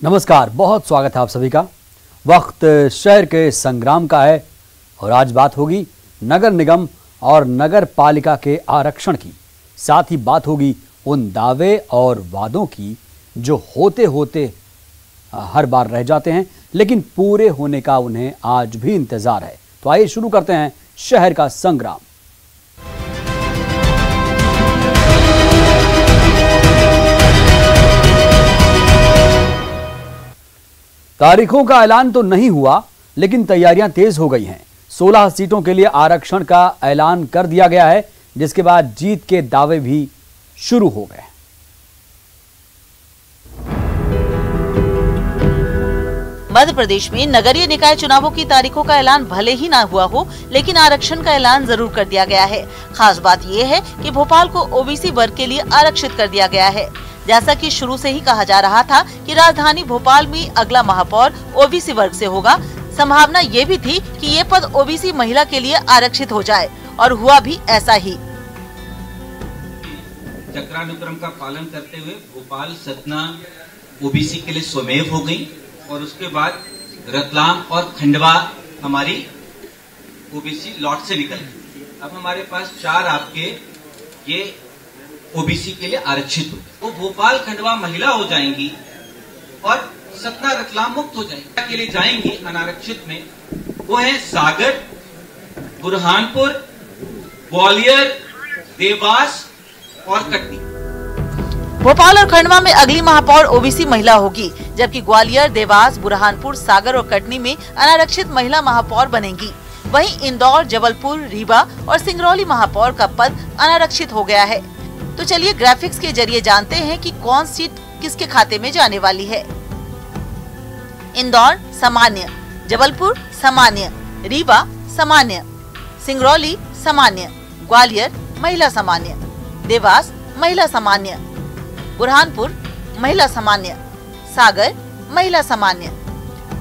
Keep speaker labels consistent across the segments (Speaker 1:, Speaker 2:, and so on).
Speaker 1: नमस्कार, बहुत स्वागत है आप सभी का। वक्त शहर के संग्राम का है और आज बात होगी नगर निगम और नगर पालिका के आरक्षण की। साथ ही बात होगी उन दावे और वादों की जो होते होते हर बार रह जाते हैं, लेकिन पूरे होने का उन्हें आज भी इंतजार है। तो आइए शुरू करते हैं शहर का संग्राम। तारीखों का ऐलान तो नहीं हुआ, लेकिन तैयारियां तेज हो गई हैं। 16 सीटों के लिए आरक्षण का ऐलान कर दिया गया है, जिसके बाद जीत के दावे भी शुरू हो गए।
Speaker 2: मध्य प्रदेश में नगरीय निकाय चुनावों की तारीखों का ऐलान भले ही ना हुआ हो, लेकिन आरक्षण का ऐलान जरूर कर दिया गया है। खास बात ये है कि भोपाल को ओबीसी वर्ग के लिए आरक्षित कर दिया गया है। जैसा कि शुरू से ही कहा जा रहा था कि राजधानी भोपाल में अगला महापौर ओबीसी वर्ग से होगा। संभावना ये भी थी कि ये पद ओबीसी महिला के लिए आरक्षित हो जाए, और हुआ भी ऐसा ही।
Speaker 3: चक्रानुक्रम का पालन करते हुए भोपाल सतना ओबीसी के लिए स्वमेव हो गई, और उसके बाद रतलाम और खंडवा हमारी ओबीसी लॉट से निकल गई। अब हमारे पास 4 आपके ये ओबीसी के लिए आरक्षित हो। वो भोपाल खंडवा महिला हो जाएंगी और सतना रतलाम मुक्त हो जाएंगी। के लिए जाएंगी अनारक्षित में वो है सागर, बुरहानपुर, ग्वालियर, देवास और कटनी।
Speaker 2: भोपाल और खंडवा में अगली महापौर ओबीसी महिला होगी, जबकि ग्वालियर, देवास, बुरहानपुर, सागर और कटनी में अनारक्षित महिला महापौर बनेंगी। वहीं इंदौर, जबलपुर, रीवा और सिंगरौली महापौर का पद अनारक्षित हो गया है। तो चलिए ग्राफिक्स के जरिए जानते हैं कि कौन सीट किसके खाते में जाने वाली है। इंदौर सामान्य, जबलपुर सामान्य, रीवा सामान्य, सिंगरौली सामान्य, ग्वालियर महिला सामान्य, देवास महिला सामान्य, बुरहानपुर महिला सामान्य, सागर महिला सामान्य,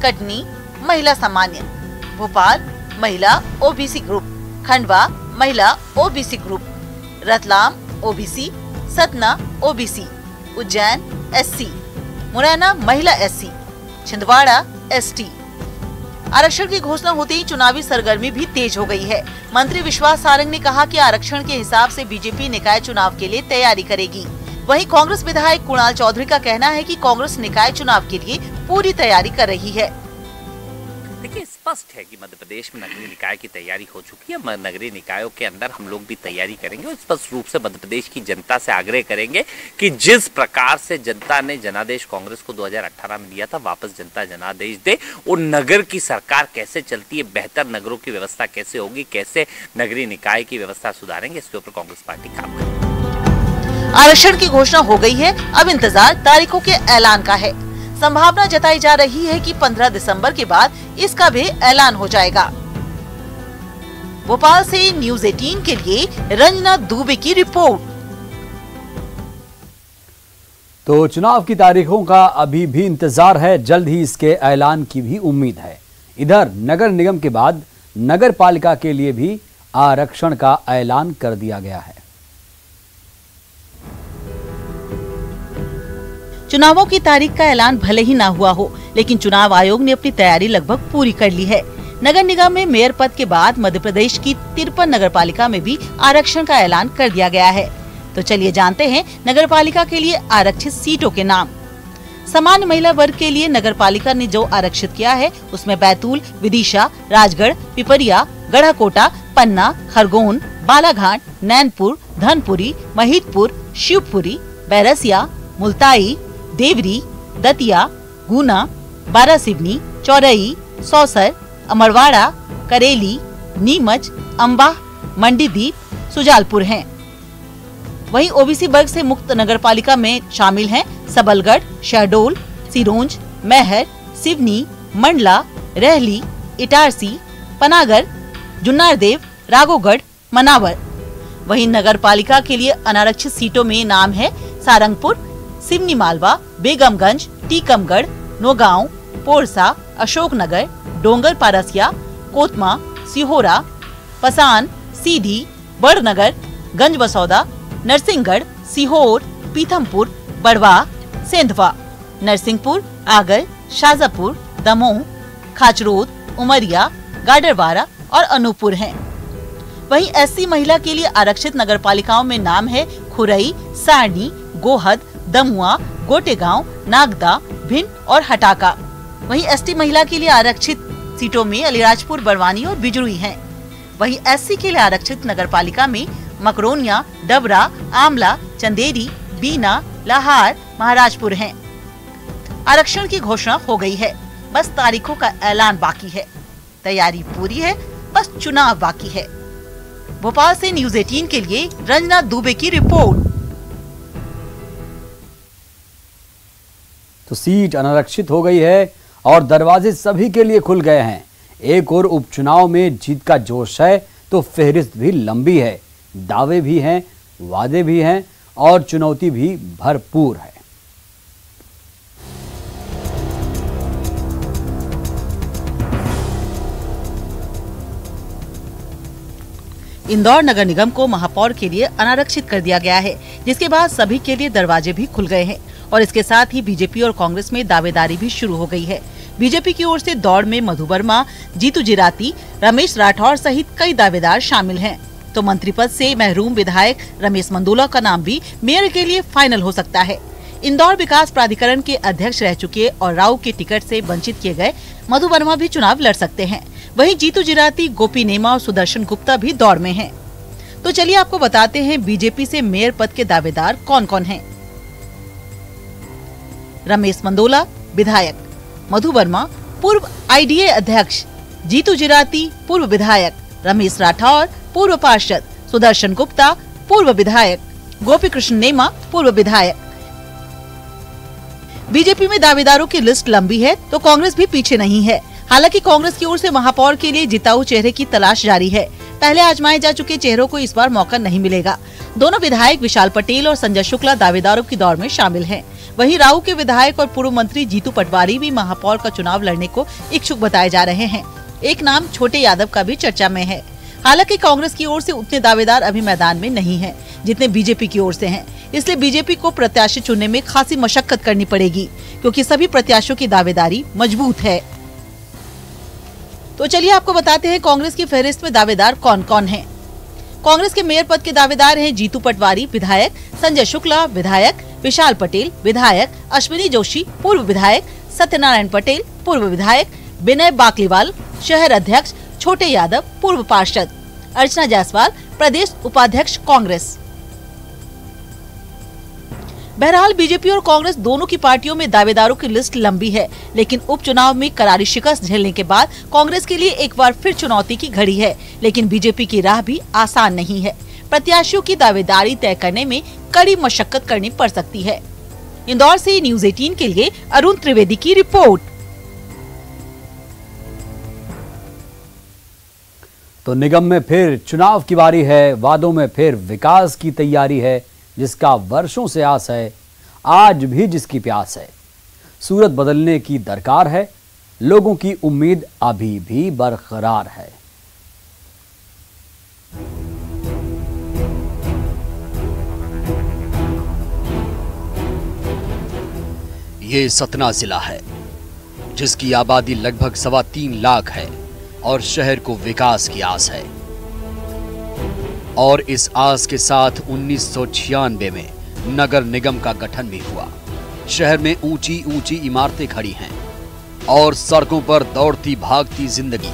Speaker 2: कटनी महिला सामान्य, भोपाल महिला ओबीसी ग्रुप, खंडवा महिला OBC group, Ratlam OBC, Satna OBC, Ujjain SC, Morena महिला एससी, छिंदवाड़ा एसटी। आरक्षण की घोषणा होते ही चुनावी सरगर्मी भी तेज हो गई है। मंत्री विश्वास सारंग ने कहा कि आरक्षण के हिसाब से बीजेपी निकाय चुनाव के लिए तैयारी करेगी। वहीं कांग्रेस विधायक कुणाल चौधरी का कहना है कि कांग्रेस निकाय चुनाव के लिए पूरी तैयारी कर रही है।
Speaker 4: देखिए, स्पष्ट है कि मध्य प्रदेश में नगरीय निकाय की तैयारी हो चुकी है। नगरीय निकायों के अंदर हम लोग भी तैयारी करेंगे और स्पष्ट रूप से मध्य प्रदेश की जनता से आग्रह करेंगे कि जिस प्रकार से जनता ने जनादेश कांग्रेस को 2018 में दिया था, वापस जनता जनादेश दे। और नगर की सरकार कैसे चलती है, बेहतर नगरों की व्यवस्था कैसे होगी, कैसे नगरीय निकाय की व्यवस्था सुधारेंगे, इसके ऊपर कांग्रेस पार्टी काम करेगी।
Speaker 2: आरक्षण की घोषणा हो गई है, अब इंतजार तारीखों के ऐलान का है। संभावना जताई जा रही है कि 15 दिसंबर के बाद इसका भी ऐलान हो जाएगा। भोपाल से न्यूज़ 18 के लिए रंजना दुबे की रिपोर्ट।
Speaker 1: तो चुनाव की तारीखों का अभी भी इंतजार है, जल्द ही इसके ऐलान की भी उम्मीद है। इधर नगर निगम के बाद नगर पालिका के लिए भी आरक्षण का ऐलान कर दिया गया है।
Speaker 2: चुनावों की तारीख का ऐलान भले ही ना हुआ हो, लेकिन चुनाव आयोग ने अपनी तैयारी लगभग पूरी कर ली है। नगर निगम में मेयर पद के बाद मध्य प्रदेश की 53 नगर पालिका में भी आरक्षण का ऐलान कर दिया गया है। तो चलिए जानते हैं नगर पालिका के लिए आरक्षित सीटों के नाम। सामान्य महिला वर्ग के लिए नगर पालिका ने जो आरक्षित किया है, उसमें बैतूल, विदिशा, राजगढ़, पिपरिया, गढ़ाकोटा, पन्ना, खरगोन, बालाघाट, नैनपुर, धनपुरी, महिदपुर, शिवपुरी, बैरसिया, मुल्ताई, देवरी, दतिया, गुना, बारासिवनी, चौरई, सौसर, अमरवाड़ा, करेली, नीमच, अंबाह, मंडीदीप, सुजालपुर हैं। वहीं ओबीसी वर्ग से मुक्त नगरपालिका में शामिल हैं सबलगढ़, शहडोल, सिरोंज, मैहर, सिवनी, मंडला, रहली, इटारसी, पनागर, जुन्नारदेव, राघोगढ़, मनावर। वहीं नगरपालिका के लिए अनारक्षित सीटों में नाम है सारंगपुर, सिवनी मालवा, बेगमगंज, टीकमगढ़, नौगांव, पोरसा, अशोकनगर, डोंगर पारसिया, कोतमा, सिहोरा, पसान, सीधी, बड़नगर, गंज बसौदा, नरसिंहगढ़, सीहोर, पीथमपुर, बड़वा, सेंधवा, नरसिंहपुर, आगर, शाजापुर, दमोह, खाचरोद, उमरिया, गाडरवारा और अनूपपुर हैं। वहीं एससी महिला के लिए आरक्षित नगरपालिकाओं में नाम है खुरई, सारनी, गोहद, दमुआ, गोटेगांव, नागदा, भिंड और हटाका। वहीं एसटी महिला के लिए आरक्षित सीटों में अलीराजपुर, बड़वानी और बिजरुई हैं। वहीं एससी के लिए आरक्षित नगरपालिका में मकरोनिया, डबरा, आमला, चंदेरी, बीना, लाहार, महाराजपुर हैं। आरक्षण की घोषणा हो गई है, बस तारीखों का ऐलान बाकी है। तैयारी पूरी है, बस चुनाव बाकी है। भोपाल से न्यूज़ 18 के लिए रंजना दुबे की रिपोर्ट।
Speaker 1: तो सीट अनारक्षित हो गई है और दरवाजे सभी के लिए खुल गए हैं। एक और उपचुनाव में जीत का जोश है तो फेहरिस्त भी लंबी है, दावे भी हैं, वादे भी हैं और चुनौती भी भरपूर है।
Speaker 2: इंदौर नगर निगम को महापौर के लिए अनारक्षित कर दिया गया है, जिसके बाद सभी के लिए दरवाजे भी खुल गए हैं और इसके साथ ही बीजेपी और कांग्रेस में दावेदारी भी शुरू हो गई है। बीजेपी की ओर से दौड़ में मधु वर्मा, जीतू जिराती, रमेश राठौर सहित कई दावेदार शामिल हैं। तो मंत्री पद से महरूम विधायक रमेश मंदोला का नाम भी मेयर के लिए फाइनल हो सकता है। इंदौर विकास प्राधिकरण के अध्यक्ष रह चुके और राव के टिकट से वंचित किए गए मधु वर्मा भी चुनाव लड़ सकते हैं। वहीं जीतू जिराती, गोपी नेमा और सुदर्शन गुप्ता भी दौड़ में हैं। तो चलिए आपको बताते हैं बीजेपी से मेयर पद के दावेदार कौन कौन हैं। रमेश मंदोला विधायक, मधु वर्मा पूर्व आईडीए अध्यक्ष, जीतू जिराती पूर्व विधायक, रमेश राठौर पूर्व पार्षद, सुदर्शन गुप्ता पूर्व विधायक, गोपी कृष्ण नेमा पूर्व विधायक। बीजेपी में दावेदारों की लिस्ट लंबी है तो कांग्रेस भी पीछे नहीं है। हालांकि कांग्रेस की ओर से महापौर के लिए जिताऊ चेहरे की तलाश जारी है। पहले आजमाए जा चुके चेहरों को इस बार मौका नहीं मिलेगा। दोनों विधायक विशाल पटेल और संजय शुक्ला दावेदारों की दौड़ में शामिल हैं। वहीं राऊ के विधायक और पूर्व मंत्री जीतू पटवारी भी महापौर का चुनाव लड़ने को इच्छुक बताए जा रहे हैं। एक नाम छोटे यादव का भी चर्चा में है। हालांकि कांग्रेस की ओर से उतने दावेदार अभी मैदान में नहीं हैं, जितने बीजेपी की ओर से हैं। इसलिए बीजेपी को प्रत्याशी चुनने में खासी मशक्कत करनी पड़ेगी, क्योंकि सभी प्रत्याशियों की दावेदारी मजबूत है। तो चलिए आपको बताते हैं कांग्रेस की फहरिस्त में दावेदार कौन कौन हैं। कांग्रेस के मेयर पद के दावेदार हैं जीतू पटवारी विधायक, संजय शुक्ला विधायक, विशाल पटेल विधायक, अश्विनी जोशी पूर्व विधायक, सत्यनारायण पटेल पूर्व विधायक, विनय बाकलीवाल शहर अध्यक्ष, छोटे यादव पूर्व पार्षद, अर्चना जायसवाल प्रदेश उपाध्यक्ष कांग्रेस। बहरहाल बीजेपी और कांग्रेस दोनों की पार्टियों में दावेदारों की लिस्ट लंबी है, लेकिन उपचुनाव में करारी शिकस्त झेलने के बाद कांग्रेस के लिए एक बार फिर चुनौती की घड़ी है। लेकिन बीजेपी की राह भी आसान नहीं है। प्रत्याशियों की दावेदारी तय करने में कड़ी मशक्कत करनी पड़ सकती है। इंदौर से न्यूज़ 18 के लिए अरुण त्रिवेदी की रिपोर्ट।
Speaker 1: तो निगम में फिर चुनाव की बारी है, वादों में फिर विकास की तैयारी है, जिसका वर्षों से आस है, आज भी जिसकी प्यास है। सूरत बदलने की दरकार है, लोगों की उम्मीद अभी भी बरकरार है। ये सतना जिला है, जिसकी आबादी लगभग 3.25 लाख है और शहर को विकास की आस है। और इस आस के साथ 1996 में नगर निगम का गठन भी हुआ। शहर में ऊंची ऊंची इमारतें खड़ी हैं और सड़कों पर दौड़ती भागती जिंदगी।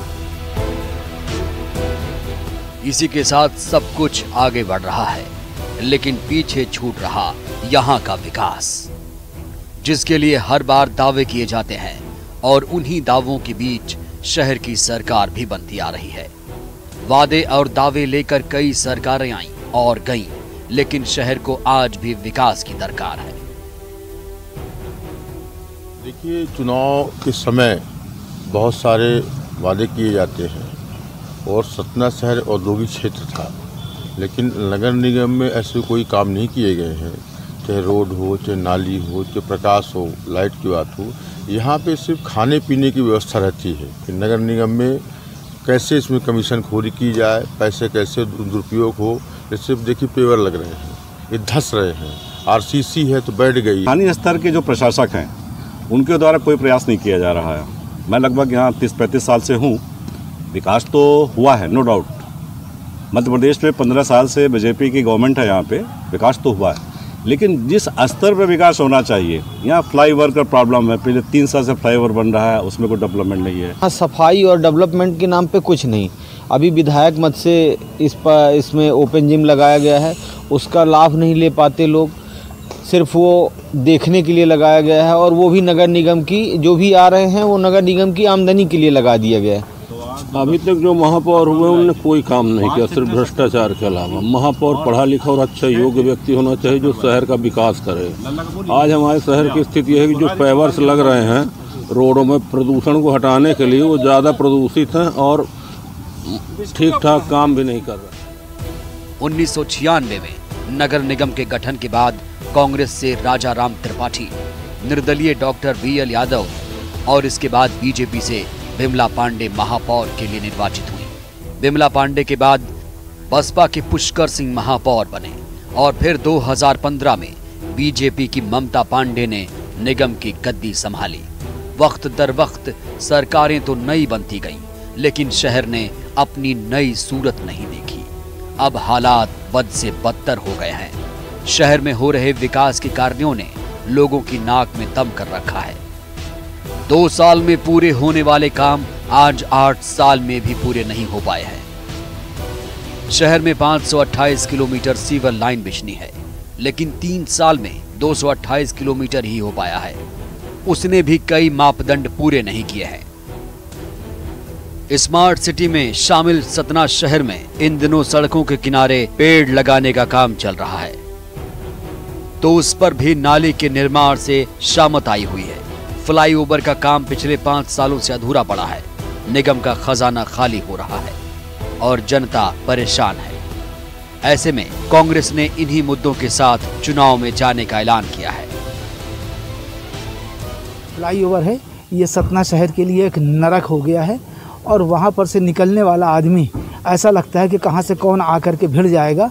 Speaker 1: इसी के साथ सब कुछ आगे बढ़ रहा है, लेकिन पीछे छूट रहा यहाँ का विकास, जिसके लिए हर बार दावे किए जाते हैं और उन्हीं दावों के बीच शहर की सरकार भी बनती आ रही है। वादे और दावे लेकर कई सरकारें आईं और गईं, लेकिन शहर को आज भी विकास की दरकार है।
Speaker 5: देखिए, चुनाव के समय बहुत सारे वादे किए जाते हैं और सतना शहर औद्योगिक क्षेत्र था, लेकिन नगर निगम में ऐसे कोई काम नहीं किए गए हैं। चाहे रोड हो, चाहे नाली हो, चाहे प्रकाश हो, लाइट की बात हो, यहाँ पे सिर्फ खाने पीने की व्यवस्था रहती है कि नगर निगम में कैसे इसमें कमीशन खोरी की जाए, पैसे कैसे दुरुपयोग हो। ये सिर्फ देखिए पेवर लग रहे हैं, ये धंस रहे हैं। आरसीसी है तो बैठ गई।
Speaker 6: स्थानीय स्तर के जो प्रशासक हैं उनके द्वारा कोई प्रयास नहीं किया जा रहा है। मैं लगभग यहाँ 30-35 साल से हूँ। विकास तो हुआ है, नो डाउट। मध्य प्रदेश में 15 साल से बीजेपी की गवर्नमेंट है, यहाँ पे विकास तो हुआ है, लेकिन जिस स्तर पे विकास होना चाहिए, यहाँ फ्लाईओवर का प्रॉब्लम है। पहले 3 साल से फ्लाईओवर बन रहा है, उसमें कोई डेवलपमेंट नहीं है।
Speaker 7: सफाई और डेवलपमेंट के नाम पे कुछ नहीं। अभी विधायक मत से इसमें ओपन जिम लगाया गया है, उसका लाभ नहीं ले पाते लोग, सिर्फ वो देखने के लिए लगाया गया है, और वो भी नगर निगम की जो भी आ रहे हैं वो नगर निगम की आमदनी के लिए लगा दिया गया है।
Speaker 5: अभी तक जो महापौर हुए उन्होंने कोई काम नहीं किया, सिर्फ भ्रष्टाचार के अलावा। महापौर पढ़ा लिखा और अच्छा योग्य व्यक्ति होना चाहिए जो शहर का विकास करे। आज हमारे शहर की स्थिति है कि जो पेवर्स लग रहे हैं रोडों में प्रदूषण को हटाने के लिए, वो ज़्यादा प्रदूषित हैं और ठीक ठाक काम भी नहीं कर रहे।
Speaker 1: 1996 में नगर निगम के गठन के बाद कांग्रेस से राजा राम त्रिपाठी, निर्दलीय डॉक्टर VL यादव और इसके बाद बीजेपी से विमला पांडे महापौर के लिए निर्वाचित हुई। विमला पांडे के बाद बसपा के पुष्कर सिंह महापौर बने और फिर 2015 में बीजेपी की ममता पांडे ने निगम की गद्दी संभाली। वक्त दर वक्त सरकारें तो नई बनती गईं, लेकिन शहर ने अपनी नई सूरत नहीं देखी। अब हालात बद से बदतर हो गए हैं। शहर में हो रहे विकास के कार्यों ने लोगों की नाक में दम कर रखा है। 2 साल में पूरे होने वाले काम आज 8 साल में भी पूरे नहीं हो पाए हैं। शहर में 528 किलोमीटर सीवर लाइन बिछनी है, लेकिन 3 साल में 228 किलोमीटर ही हो पाया है। उसने भी कई मापदंड पूरे नहीं किए हैं। स्मार्ट सिटी में शामिल सतना शहर में इन दिनों सड़कों के किनारे पेड़ लगाने का काम चल रहा है, तो उस पर भी नाले के निर्माण से शामत आई हुई है। फ्लाईओवर का काम पिछले 5 सालों से अधूरा पड़ा है। निगम का खजाना खाली हो रहा है और जनता परेशान है। ऐसे में कांग्रेस ने इन्हीं मुद्दों के साथ चुनाव में जाने का ऐलान किया है।
Speaker 8: फ्लाईओवर है, ये सतना शहर के लिए एक नरक हो गया है, और वहाँ पर से निकलने वाला आदमी ऐसा लगता है कि कहाँ से कौन आकर के भिड़ जाएगा,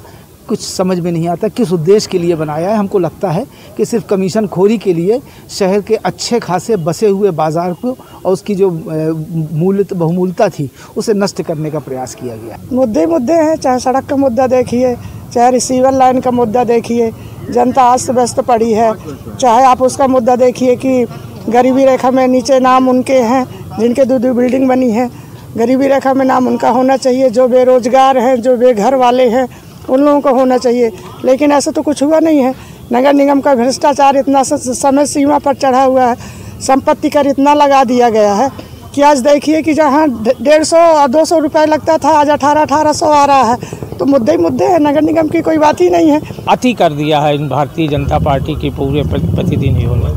Speaker 8: कुछ समझ में नहीं आता किस उद्देश्य के लिए बनाया है। हमको लगता है कि सिर्फ कमीशन खोरी के लिए शहर के अच्छे खासे बसे हुए बाजार को और उसकी जो बहुमूल्यता थी उसे नष्ट करने का प्रयास किया गया।
Speaker 9: मुद्दे हैं, चाहे सड़क का मुद्दा देखिए, चाहे रिसीवर लाइन का मुद्दा देखिए, जनता अस्त व्यस्त पड़ी है। चाहे आप उसका मुद्दा देखिए कि गरीबी रेखा में नीचे नाम उनके हैं जिनके 2 बिल्डिंग बनी है। गरीबी रेखा में नाम उनका होना चाहिए, जो बेरोजगार हैं, जो बेघर वाले हैं, उन लोगों को होना चाहिए, लेकिन ऐसा तो कुछ हुआ नहीं है। नगर निगम का भ्रष्टाचार इतना समय सीमा पर चढ़ा हुआ है, संपत्ति कर इतना लगा दिया गया है कि आज देखिए कि जहाँ 150 और 200 रुपये लगता था, आज 1800 आ रहा है। तो मुद्दे हैं, नगर निगम की कोई बात ही नहीं है।
Speaker 10: अति कर दिया है इन भारतीय जनता पार्टी की पूरे प्रतिनिधियों ने।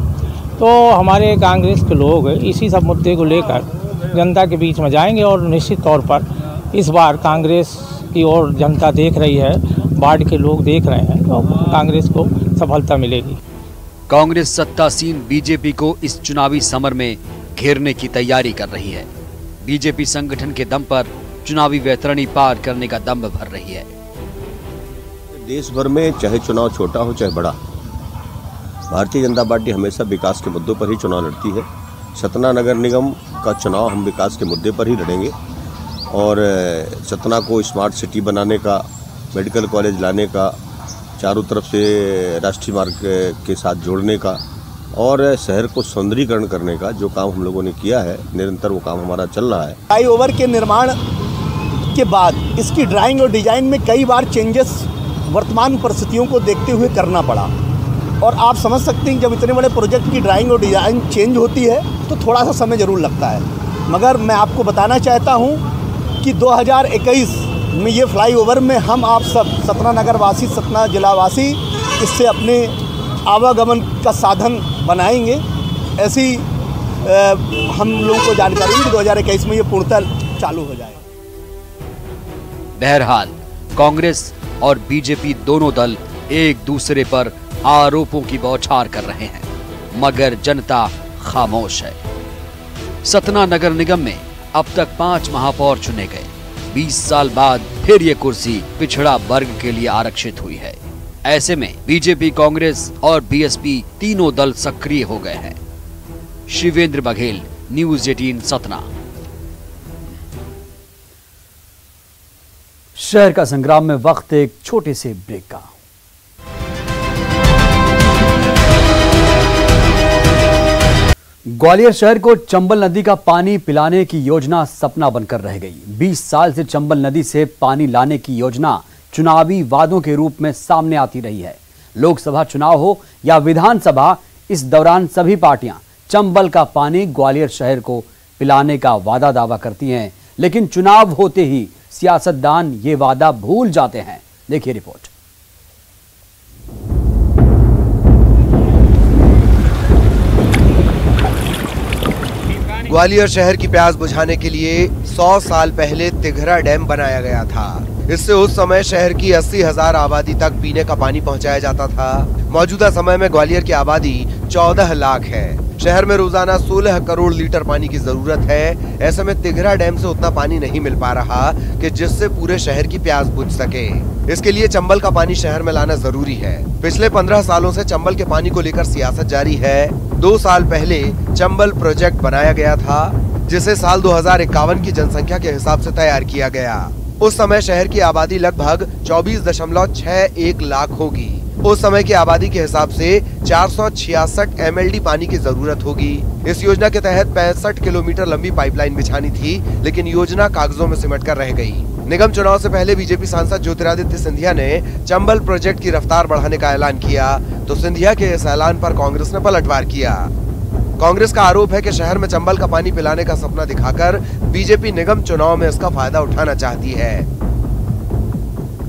Speaker 10: तो हमारे कांग्रेस के लोग इसी सब मुद्दे को लेकर जनता के बीच में जाएंगे और निश्चित तौर पर इस बार कांग्रेस की ओर जनता देख रही है, वार्ड के लोग देख रहे हैं, तो कांग्रेस को सफलता मिलेगी।
Speaker 1: कांग्रेस सत्तासीन बीजेपी को इस चुनावी समर में घेरने की तैयारी कर रही है। बीजेपी संगठन के दम पर चुनावी वैतरणी पार करने का दम भर रही है।
Speaker 11: देश भर में चाहे चुनाव छोटा हो चाहे बड़ा, भारतीय जनता पार्टी हमेशा विकास के मुद्दों पर ही चुनाव लड़ती है। सतना नगर निगम का चुनाव हम विकास के मुद्दे पर ही लड़ेंगे और सतना को स्मार्ट सिटी बनाने का, मेडिकल कॉलेज लाने का, चारों तरफ से राष्ट्रीय मार्ग के साथ जोड़ने का और शहर को सौंदर्यीकरण करने का जो काम हम लोगों ने किया है, निरंतर वो काम हमारा चल रहा है।
Speaker 12: फ्लाईओवर के निर्माण के बाद इसकी ड्राइंग और डिजाइन में कई बार चेंजेस वर्तमान परिस्थितियों को देखते हुए करना पड़ा, और आप समझ सकते हैं जब इतने बड़े प्रोजेक्ट की ड्राइंग और डिज़ाइन चेंज होती है तो थोड़ा सा समय ज़रूर लगता है। मगर मैं आपको बताना चाहता हूं कि 2021 में ये फ्लाईओवर में हम आप सब सतना नगरवासी, सतना जिलावासी इससे अपने आवागमन का साधन बनाएंगे। ऐसी हम लोगों को जानकारी है कि 2021 में ये पूर्णतः चालू हो जाए।
Speaker 1: बहरहाल कांग्रेस और बीजेपी दोनों दल एक दूसरे पर आरोपों की बौछार कर रहे हैं, मगर जनता खामोश है। सतना नगर निगम में अब तक 5 महापौर चुने गए। 20 साल बाद फिर ये कुर्सी पिछड़ा वर्ग के लिए आरक्षित हुई है। ऐसे में बीजेपी, कांग्रेस और बीएसपी तीनों दल सक्रिय हो गए हैं। शिवेंद्र बघेल, न्यूज 18 सतना। शहर का संग्राम में वक्त एक छोटे से ब्रेक का। ग्वालियर शहर को चंबल नदी का पानी पिलाने की योजना सपना बनकर रह गई। 20 साल से चंबल नदी से पानी लाने की योजना चुनावी वादों के रूप में सामने आती रही है। लोकसभा चुनाव हो या विधानसभा, इस दौरान सभी पार्टियां चंबल का पानी ग्वालियर शहर को पिलाने का वादा दावा करती हैं, लेकिन चुनाव होते ही सियासतदान ये वादा भूल जाते हैं। देखिए रिपोर्ट।
Speaker 13: ग्वालियर शहर की प्यास बुझाने के लिए 100 साल पहले तिघरा डैम बनाया गया था। इससे उस समय शहर की 80,000 आबादी तक पीने का पानी पहुंचाया जाता था। मौजूदा समय में ग्वालियर की आबादी 14 लाख है। शहर में रोजाना 16 करोड़ लीटर पानी की जरूरत है। ऐसे में तिघरा डैम से उतना पानी नहीं मिल पा रहा कि जिससे पूरे शहर की प्यास बुझ सके। इसके लिए चंबल का पानी शहर में लाना जरूरी है। पिछले 15 सालों से चंबल के पानी को लेकर सियासत जारी है। 2 साल पहले चंबल प्रोजेक्ट बनाया गया था, जिसे साल 2051 की जनसंख्या के हिसाब से तैयार किया गया। उस समय शहर की आबादी लगभग 24.61 लाख होगी। उस समय की आबादी के हिसाब से 466 MLD पानी की जरूरत होगी। इस योजना के तहत 65 किलोमीटर लंबी पाइपलाइन बिछानी थी, लेकिन योजना कागजों में सिमट कर रह गई। निगम चुनाव से पहले बीजेपी सांसद ज्योतिरादित्य सिंधिया ने चंबल प्रोजेक्ट की रफ्तार बढ़ाने का ऐलान किया, तो सिंधिया के इस ऐलान पर कांग्रेस ने पलटवार किया। कांग्रेस का आरोप है कि शहर में चंबल का पानी पिलाने का सपना दिखाकर बीजेपी निगम चुनाव में इसका फायदा उठाना चाहती है।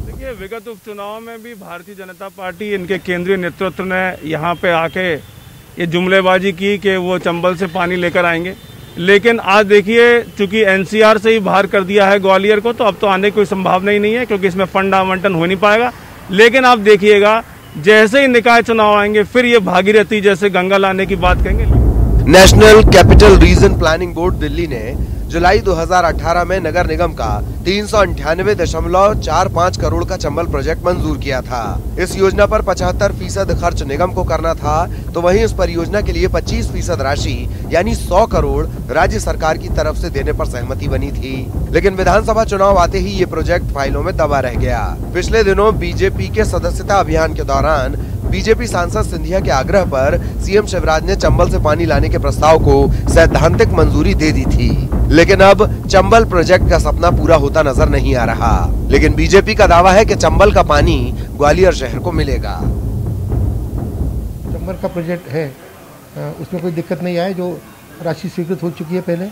Speaker 14: देखिए, विगत उपचुनाव में भी भारतीय जनता पार्टी, इनके केंद्रीय नेतृत्व ने यहाँ पे आके ये जुमलेबाजी की कि वो चंबल से पानी लेकर आएंगे, लेकिन आज देखिए चूंकि NCR से ही बाहर कर दिया है ग्वालियर को, तो अब तो आने की कोई संभावना ही नहीं है, क्योंकि इसमें फंड आवंटन हो नहीं पाएगा। लेकिन आप देखिएगा, जैसे ही निकाय चुनाव आएंगे फिर ये भागीरथी जैसे गंगा लाने की बात कहेंगे।
Speaker 13: National capital region planning board Delhi ने जुलाई 2018 में नगर निगम का 398.45 करोड़ का चंबल प्रोजेक्ट मंजूर किया था। इस योजना पर 75% खर्च निगम को करना था, तो वहीं इस परियोजना के लिए 25% राशि यानी 100 करोड़ राज्य सरकार की तरफ से देने पर सहमति बनी थी। लेकिन विधानसभा चुनाव आते ही ये प्रोजेक्ट फाइलों में दबा रह गया। पिछले दिनों बीजेपी के सदस्यता अभियान के दौरान बीजेपी सांसद सिंधिया के आग्रह पर सीएम शिवराज ने चंबल से पानी लाने के प्रस्ताव को सैद्धांतिक मंजूरी दे दी थी, लेकिन अब चंबल प्रोजेक्ट का सपना पूरा होता नजर नहीं आ रहा। लेकिन बीजेपी का दावा है कि चंबल का पानी ग्वालियर शहर को मिलेगा।
Speaker 15: चंबल का प्रोजेक्ट है, उसमें कोई दिक्कत नहीं आए। जो राशि स्वीकृत हो चुकी है पहले,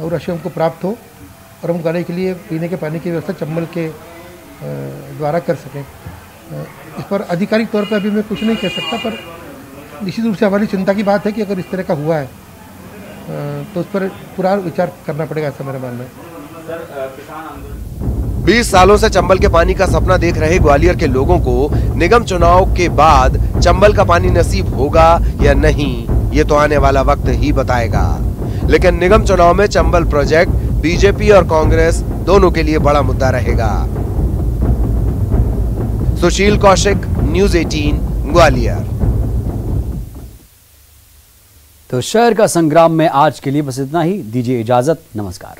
Speaker 15: और राशि हमको प्राप्त हो और हम ग्वालियर के लिए पीने के पानी की व्यवस्था चंबल के द्वारा कर सकें। इस पर आधिकारिक तौर पर अभी मैं कुछ नहीं कह सकता, पर निश्चित रूप से हमारी चिंता की बात है कि अगर इस तरह का हुआ है तो उस पर पूरा विचार करना पड़ेगा, ऐसा मेरा मानना है।
Speaker 13: 20 सालों से चंबल के पानी का सपना देख रहे ग्वालियर के लोगों को निगम चुनाव के बाद चंबल का पानी नसीब होगा या नहीं, ये तो आने वाला वक्त ही बताएगा। लेकिन निगम चुनाव में चंबल प्रोजेक्ट बीजेपी और कांग्रेस दोनों के लिए बड़ा मुद्दा रहेगा। सुशील कौशिक, न्यूज 18 ग्वालियर।
Speaker 1: तो शहर का संग्राम में आज के लिए बस इतना ही। दीजिए इजाजत, नमस्कार।